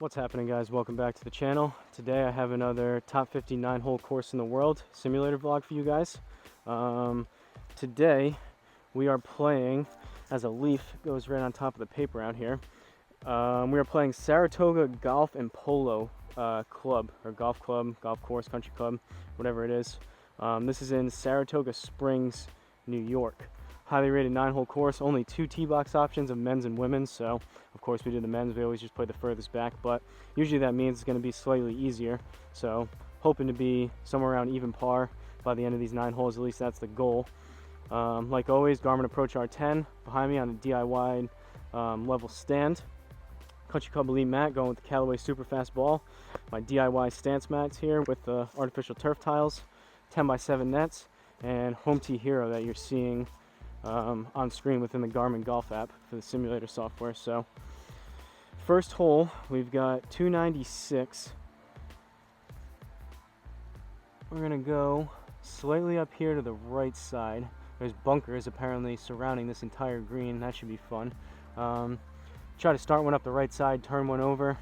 What's happening, guys? Welcome back to the channel. Today I have another top 50 9-hole course in the world simulator vlog for you guys. Today we are playing, as a leaf goes right on top of the paper out here, we are playing Saratoga Golf and Polo Club, or golf club, golf course, country club, whatever it is. This is in Saratoga Springs, New York. Highly rated 9-hole course, only 2 tee box options of men's and women's, so of course we did the men's. We always just play the furthest back, but usually that means it's going to be slightly easier, so hoping to be somewhere around even par by the end of these 9 holes. At least that's the goal. Like always, Garmin Approach R10 behind me on the DIY level stand. Country Club Elite mat, going with the Callaway Super Fast ball. My DIY stance mats here with the artificial turf tiles, 10x7 nets, and Home Tee Hero that you're seeing on screen within the Garmin Golf app for the simulator software. So first hole, we've got 296. We're gonna go slightly up here to the right side. There's bunkers apparently surrounding this entire green. That should be fun. Try to start one up the right side, turn one over.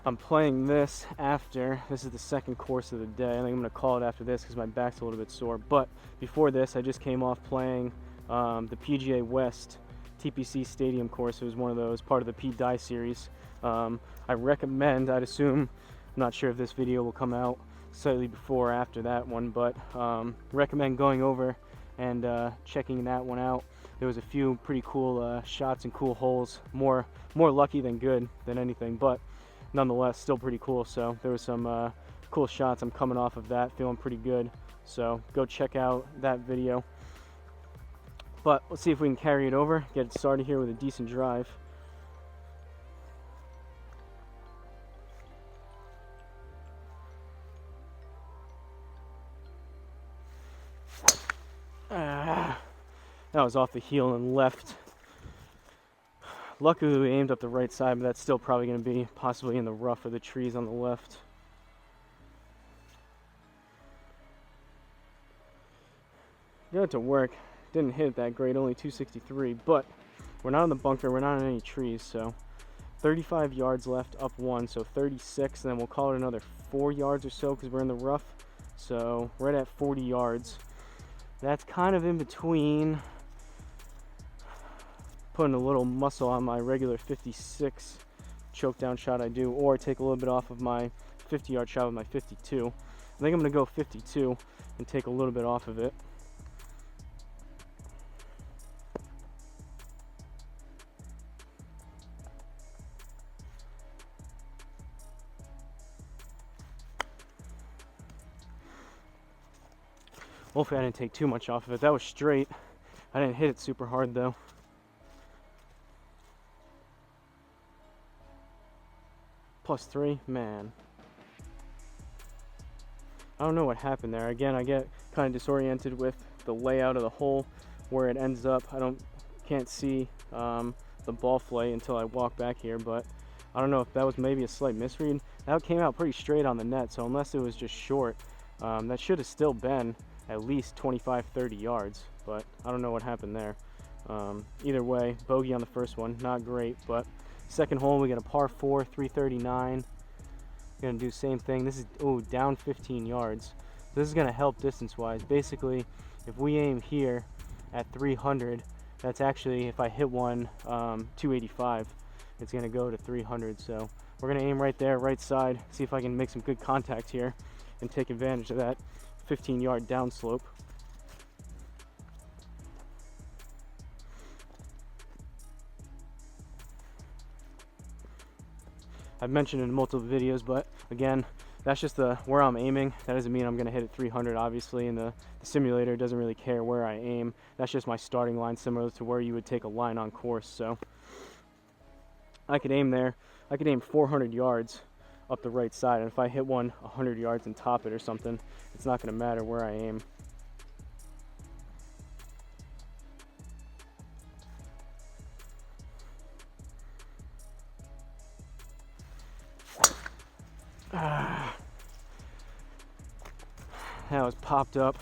I'm playing this after, this is the second course of the day. I think I'm going to call it after this because my back's a little bit sore. But before this, I just came off playing the PGA West TPC Stadium course. It was one of those, part of the Pete Dye series. I recommend, I'd assume, I'm not sure if this video will come out slightly before or after that one, but recommend going over and checking that one out. There was a few pretty cool shots and cool holes, more lucky than good than anything, but nonetheless still pretty cool. So there was some cool shots. I'm coming off of that, feeling pretty good, so go check out that video. But let's see if we can carry it over, get it started here with a decent drive. That was off the heel and left. Luckily we aimed up the right side, but that's still probably going to be possibly in the rough of the trees on the left. Got it to work. Didn't hit it that great, only 263, but we're not in the bunker, we're not in any trees, so 35 yards left, up one, so 36, and then we'll call it another 4 yards or so because we're in the rough, so right at 40 yards. That's kind of in between putting a little muscle on my regular 56 choke down shot I do, or take a little bit off of my 50-yard shot with my 52. I think I'm going to go 52 and take a little bit off of it. Hopefully I didn't take too much off of it. That was straight. I didn't hit it super hard though. +3, man. I don't know what happened there. Again, I get kind of disoriented with the layout of the hole, where it ends up. Can't see the ball flight until I walk back here, but I don't know if that was maybe a slight misread. That came out pretty straight on the net, so unless it was just short, that should have still been at least 25-30 yards, but I don't know what happened there. Either way, bogey on the first one, not great, but second hole we got a par 4, 339. Gonna do the same thing. This is down 15 yards. This is gonna help distance wise. Basically, if we aim here at 300, that's actually, if I hit one 285, it's gonna go to 300. So we're gonna aim right there, right side, see if I can make some good contact here and take advantage of that 15-yard downslope. I've mentioned in multiple videos, but again, that's just where I'm aiming. That doesn't mean I'm going to hit it 300, obviously, and the simulator doesn't really care where I aim. That's just my starting line, similar to where you would take a line on course. So I could aim there. I could aim 400 yards up the right side, and if I hit one 100 yards and top it or something, it's not going to matter where I aim. That was popped up,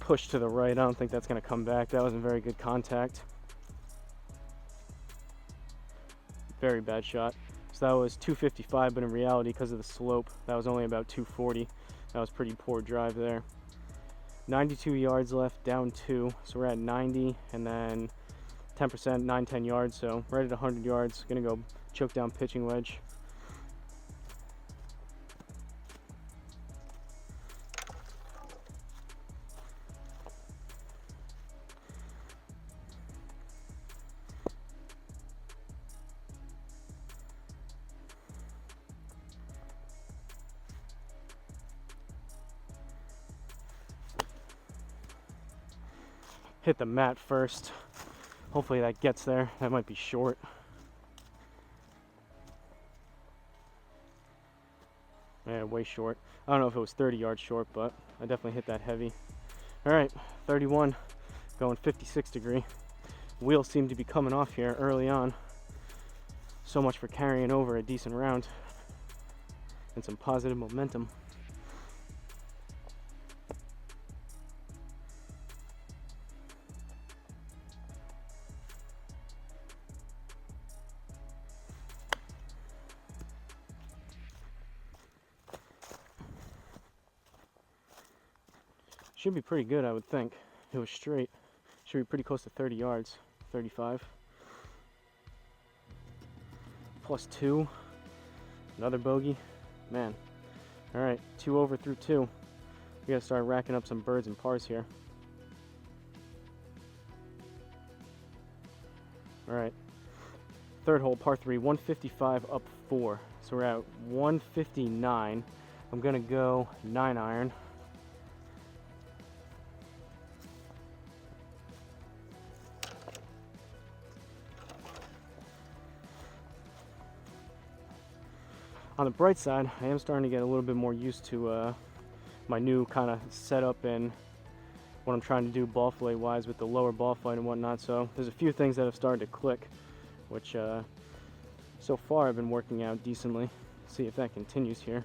pushed to the right. I don't think that's going to come back. That wasn't very good contact. Very bad shot. So that was 255, but in reality, because of the slope, that was only about 240. That was pretty poor drive there. 92 yards left, down 2. So we're at 90, and then 10%, 9-10 yards. So right at 100 yards. Gonna go choke down pitching wedge. Hit the mat first. Hopefully that gets there. That might be short. Yeah, way short. I don't know if it was 30 yards short, but I definitely hit that heavy. All right, 31, going 56 degree. Wheels seem to be coming off here early on. So much for carrying over a decent round and some positive momentum. Should be pretty good, I would think. It was straight. Should be pretty close to 30 yards, 35. +2, another bogey. Man, all right, 2 over through 2. We gotta start racking up some birds and pars here. All right, third hole, par 3, 155 up 4. So we're at 159. I'm gonna go 9-iron. On the bright side, I am starting to get a little bit more used to my new kind of setup and what I'm trying to do ball flight wise with the lower ball flight and whatnot. So there's a few things that have started to click, which so far I've been working out decently. See if that continues here.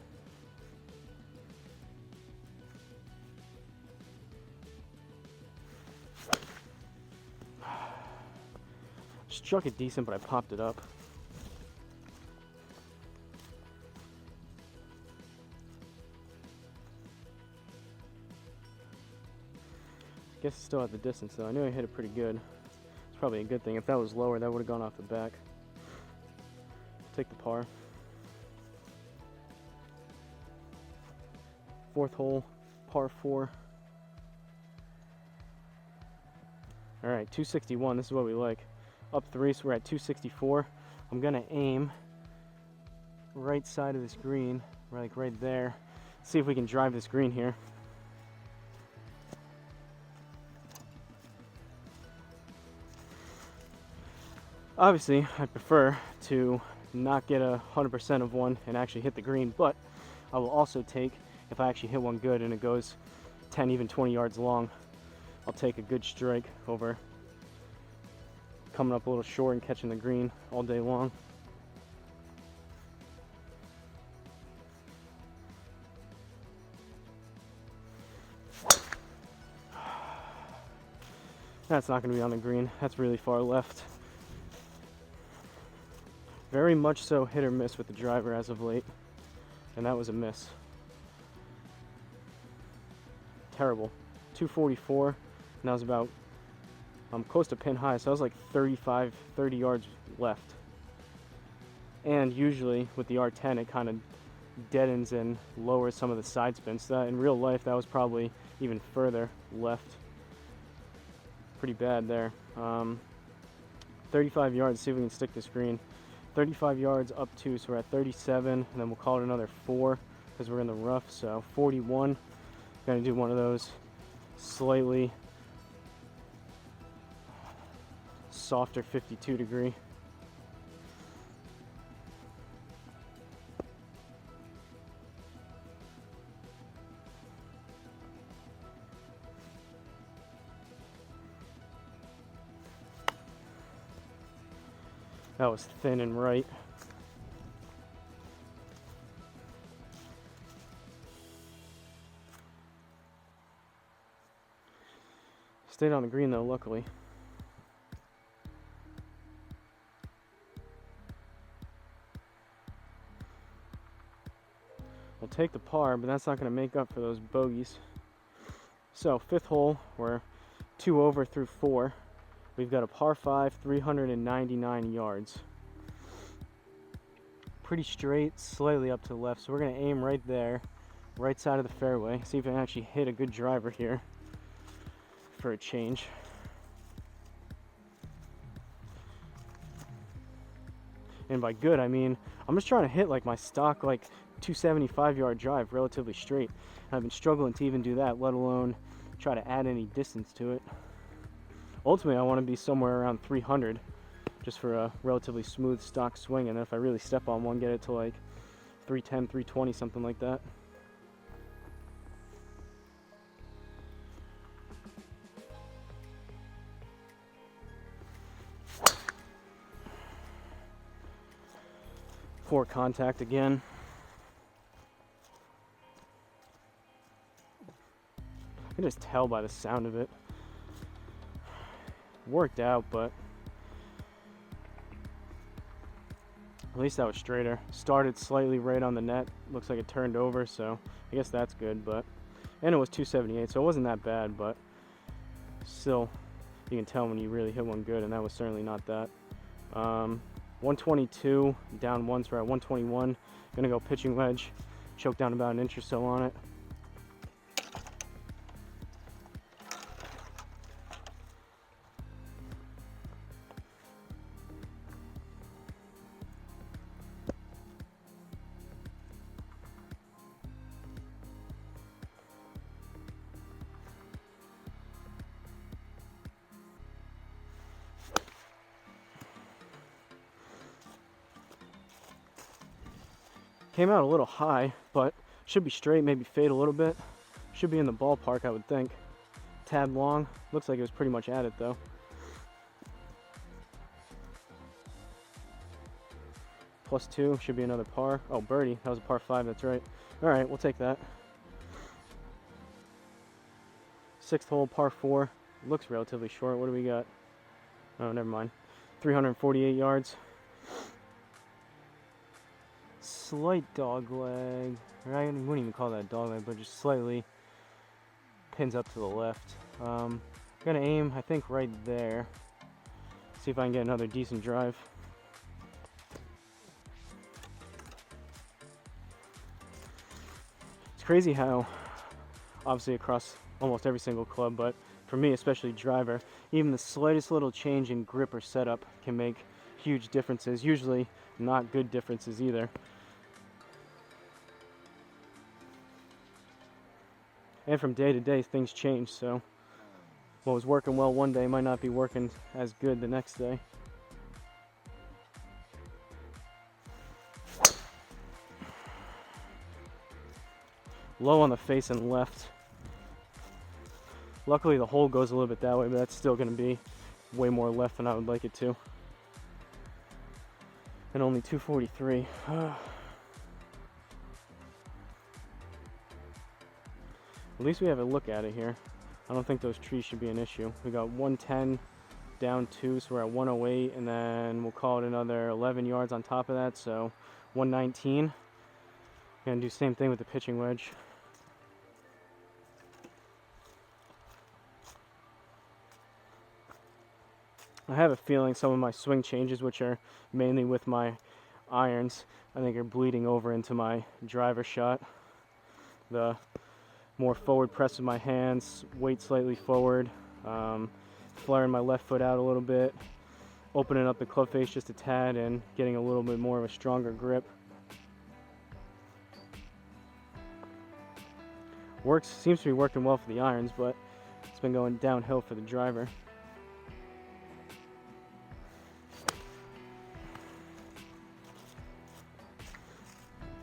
Struck it decent, but I popped it up. Guess it's still at the distance though. I knew I hit it pretty good. It's probably a good thing. If that was lower, that would have gone off the back. Take the par. Fourth hole, par 4. All right, 261. This is what we like. Up 3, so we're at 264. I'm gonna aim right side of this green, like right there. See if we can drive this green here. Obviously, I prefer to not get 100% of one and actually hit the green, but I will also take, if I actually hit one good and it goes 10, even 20 yards long, I'll take a good strike over coming up a little short and catching the green all day long. That's not going to be on the green. That's really far left. Very much so hit or miss with the driver as of late, and that was a miss. Terrible. 244, and that was about close to pin high, so I was like 30 yards left. And usually with the R10 it kind of deadens and lowers some of the side spins. So in real life that was probably even further left. Pretty bad there. 35 yards, see if we can stick this green. 35 yards up 2, so we're at 37, and then we'll call it another 4 because we're in the rough. So 41. Gonna do one of those slightly softer 52 degree. That was thin and right. Stayed on the green though, luckily. take the par, but that's not going to make up for those bogeys. So 5th hole, we're 2 over through 4. We've got a par 5, 399 yards. Pretty straight, slightly up to the left, so we're going to aim right there, right side of the fairway. See if I can actually hit a good driver here for a change. And by good, I mean I'm just trying to hit like my stock like 275 yard drive relatively straight. And I've been struggling to even do that, let alone try to add any distance to it. Ultimately, I want to be somewhere around 300 just for a relatively smooth stock swing, and if I really step on one, get it to like 310, 320, something like that. Poor contact again. I can just tell by the sound of it. Worked out, but at least that was straighter. Started slightly right on the net. Looks like it turned over, so I guess that's good. But and it was 278, so it wasn't that bad, but still, you can tell when you really hit one good, and that was certainly not that. 122 down once, we're at 121. Gonna go pitching wedge, choke down about an inch or so on it. Came out a little high, but should be straight, maybe fade a little bit. Should be in the ballpark, I would think. Tad long, looks like it was pretty much at it though. +2, should be another par. Oh, birdie, that was a par 5, that's right. All right, we'll take that. 6th hole, par 4. Looks relatively short. What do we got? Oh, never mind. 348 yards. Slight dog leg. I wouldn't even call that a dog leg, but just slightly pins up to the left. Gonna aim, I think, right there. See if I can get another decent drive. It's crazy how, obviously across almost every single club, but for me, especially driver, even the slightest little change in grip or setup can make huge differences. Usually not good differences either. And from day to day, things change, so what was working well one day might not be working as good the next day. Low on the face and left. Luckily the hole goes a little bit that way, but that's still going to be way more left than I would like it to. And only 243. At least we have a look at it here. I don't think those trees should be an issue. We got 110 down 2, so we're at 108, and then we'll call it another 11 yards on top of that, so 119. Gonna do the same thing with the pitching wedge. I have a feeling some of my swing changes, which are mainly with my irons, I think are bleeding over into my driver shot. The more forward press of my hands, weight slightly forward, flaring my left foot out a little bit, opening up the club face just a tad, and getting a little bit more of a stronger grip. Seems to be working well for the irons, but it's been going downhill for the driver.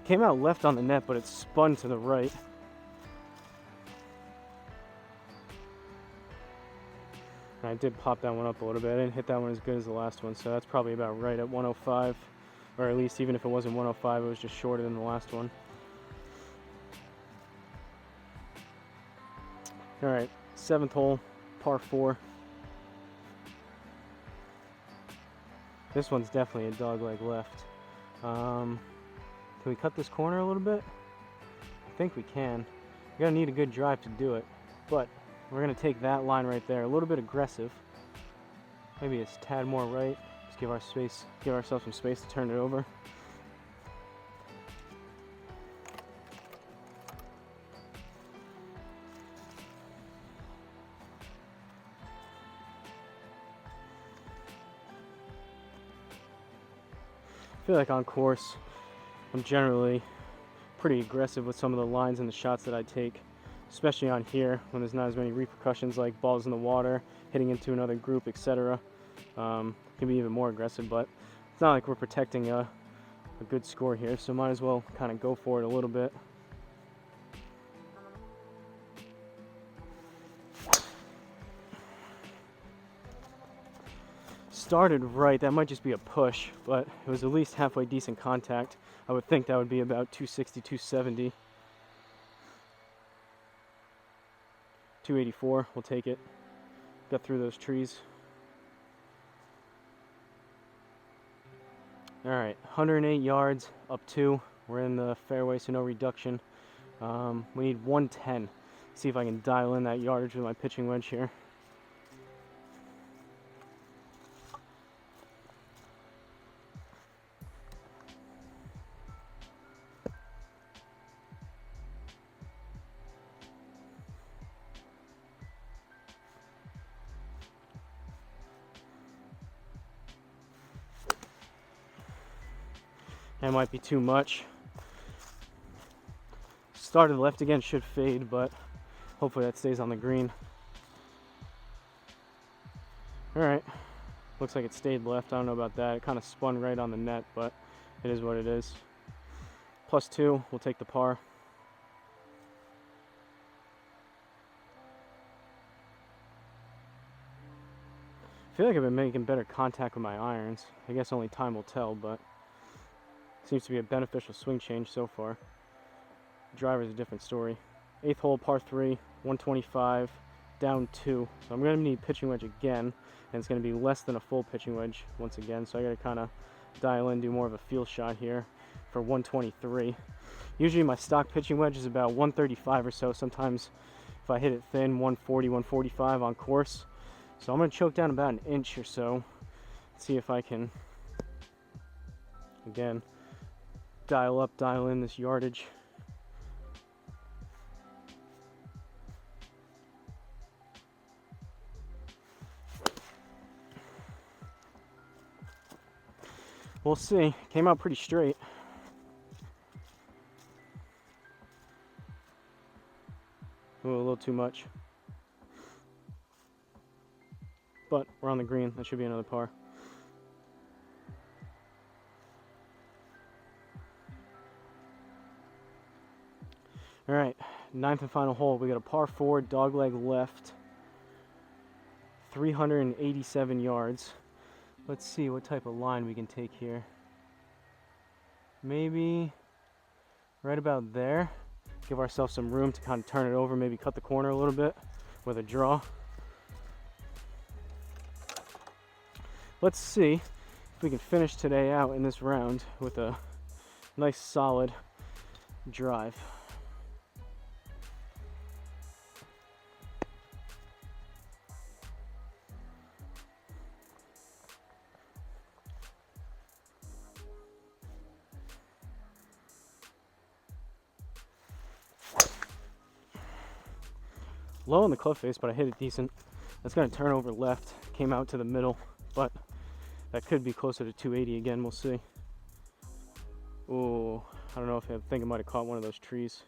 Came out left on the net, but it spun to the right. And I did pop that one up a little bit. I didn't hit that one as good as the last one, so that's probably about right at 105. Or at least even if it wasn't 105, it was just shorter than the last one. Alright, 7th hole, par 4. This one's definitely a dog leg left. Can we cut this corner a little bit? think we can. We're gonna need a good drive to do it, but we're gonna take that line right there, a little bit aggressive. Maybe a tad more right. Just give ourselves some space to turn it over. I feel like on course, I'm generally pretty aggressive with some of the lines and the shots that I take, especially on here when there's not as many repercussions like balls in the water, hitting into another group, etc. Can be even more aggressive, but it's not like we're protecting a good score here, so might as well kind of go for it a little bit. Started right, that might just be a push, but it was at least halfway decent contact. I would think that would be about 260, 270. 284, we'll take it. Got through those trees. Alright, 108 yards, up 2. We're in the fairway, so no reduction. We need 110. See if I can dial in that yardage with my pitching wedge here. That might be too much. Started left again, should fade, but hopefully that stays on the green. Alright, looks like it stayed left. I don't know about that. It kind of spun right on the net, but it is what it is. +2, we'll take the par. I feel like I've been making better contact with my irons. I guess only time will tell, but seems to be a beneficial swing change so far. Driver is a different story. 8th hole, par 3, 125, down 2. So I'm going to need pitching wedge again, and it's going to be less than a full pitching wedge once again. So I got to kind of dial in, do more of a feel shot here for 123. Usually my stock pitching wedge is about 135 or so. Sometimes if I hit it thin, 140, 145 on course. So I'm going to choke down about an inch or so. See if I can, again, dial up, dial in this yardage. We'll see. Came out pretty straight. Ooh, a little too much. But we're on the green. That should be another par. Alright, 9th and final hole. We got a par 4, dogleg left. 387 yards. Let's see what type of line we can take here. Maybe right about there. Give ourselves some room to kind of turn it over, maybe cut the corner a little bit with a draw. Let's see if we can finish today out in this round with a nice solid drive. Low on the club face, but I hit it decent. That's going to turn over left. Came out to the middle, but that could be closer to 280 again. We'll see. Oh, I don't know if I think it might have caught one of those trees,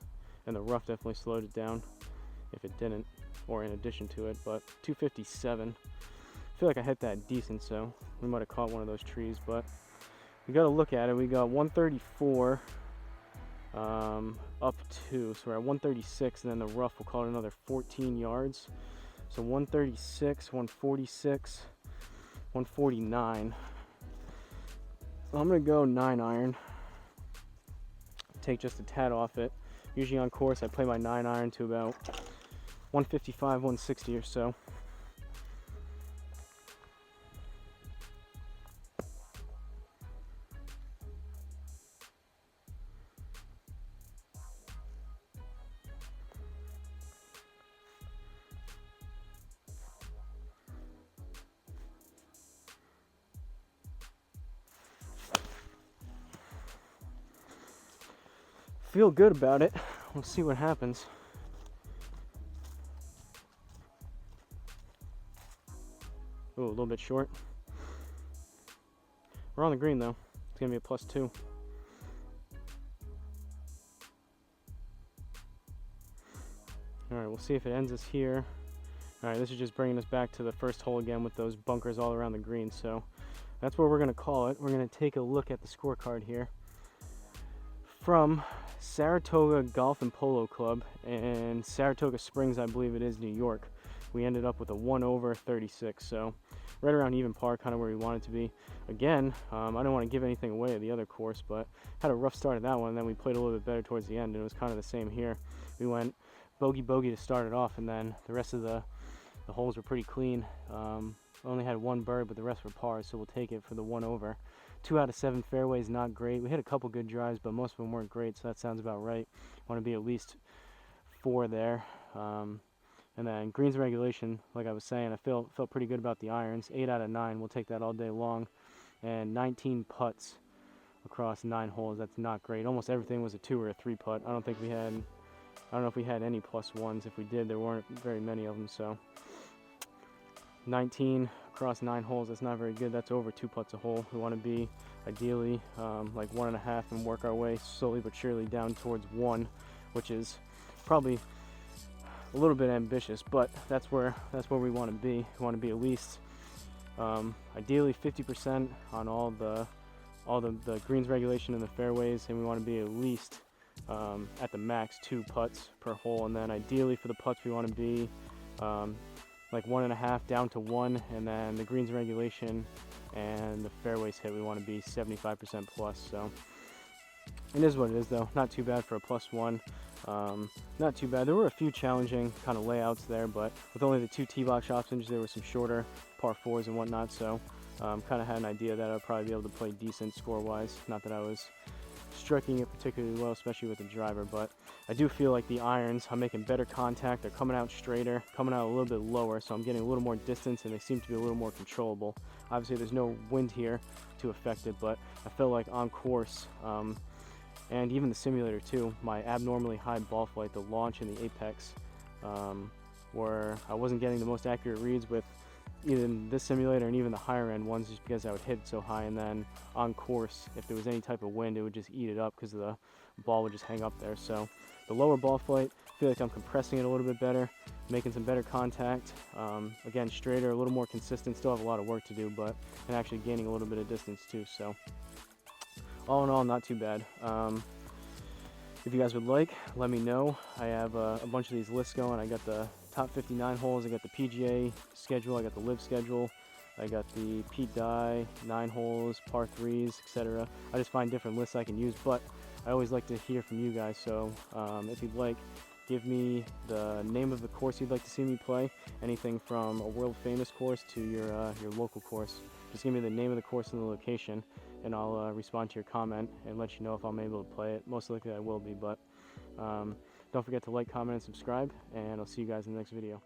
and the rough definitely slowed it down if it didn't, or in addition to it. But 257. I feel like I hit that decent, so we might have caught one of those trees, but we got to look at it. We got 134 up 2, so we're at 136, and then the rough will call it another 14 yards. So 136, 146, 149. So I'm gonna go 9-iron. Take just a tad off it. Usually on course I play my 9-iron to about 155, 160 or so. feel good about it. We'll see what happens. Ooh, a little bit short. We're on the green though. It's gonna be a +2. Alright, we'll see if it ends us here. Alright, this is just bringing us back to the first hole again with those bunkers all around the green, so that's where we're going to call it. We're going to take a look at the scorecard here. From Saratoga Golf and Polo Club in Saratoga Springs, I believe it is, New York. We ended up with a 1 over 36, so right around even par, kind of where we wanted to be. Again, I don't want to give anything away at the other course, but had a rough start at that one, and then we played a little bit better towards the end, and it was kind of the same here. We went bogey to start it off, and then the rest of the holes were pretty clean. Only had one bird, but the rest were pars, so we'll take it for the 1 over. 2 out of 7 fairways, not great. We hit a couple good drives, but most of them weren't great, so that sounds about right. Want to be at least 4 there. And then greens regulation, like I was saying, I felt pretty good about the irons. 8 out of 9, we'll take that all day long. And 19 putts across 9 holes. That's not great. Almost everything was a 2 or a 3 putt. I don't know if we had any +1s. If we did, there weren't very many of them. So 19 across 9 holes, that's not very good. That's over 2 putts a hole. We want to be ideally like 1.5 and work our way slowly but surely down towards 1, which is probably a little bit ambitious, but that's where we want to be. We want to be at least ideally 50% on all the greens regulation in the fairways, and we want to be at least at the max 2 putts per hole. And then ideally for the putts, we want to be like 1.5 down to 1, and then the greens regulation and the fairways hit, we want to be 75% plus. So it is what it is though. Not too bad for a +1. Not too bad. There were a few challenging kind of layouts there, but with only the 2 tee box options, there were some shorter par 4s and whatnot, so kind of had an idea that I'd probably be able to play decent score-wise. Not that I was striking it particularly well, especially with the driver, but I do feel like the irons, I'm making better contact. They're coming out straighter, coming out a little bit lower, so I'm getting a little more distance, and they seem to be a little more controllable. Obviously, there's no wind here to affect it, but I feel like on course, and even the simulator too, my abnormally high ball flight, the launch and the apex, where I wasn't getting the most accurate reads with even this simulator and even the higher end ones, just because I would hit so high, and then on course, if there was any type of wind, it would just eat it up because the ball would just hang up there. So the lower ball flight, I feel like I'm compressing it a little bit better, making some better contact, again straighter, a little more consistent. Still have a lot of work to do, but and actually gaining a little bit of distance too. So all in all, not too bad. If you guys would like, let me know. I have a bunch of these lists going. I got the top 59 holes, I got the PGA schedule, I got the live schedule, I got the Pete Dye 9 holes, par 3s, etc. I just find different lists I can use, but I always like to hear from you guys, so if you'd like, give me the name of the course you'd like to see me play, anything from a world famous course to your local course. Just give me the name of the course and the location, and I'll respond to your comment and let you know if I'm able to play it. Most likely I will be, but don't forget to like, comment, and subscribe, and I'll see you guys in the next video.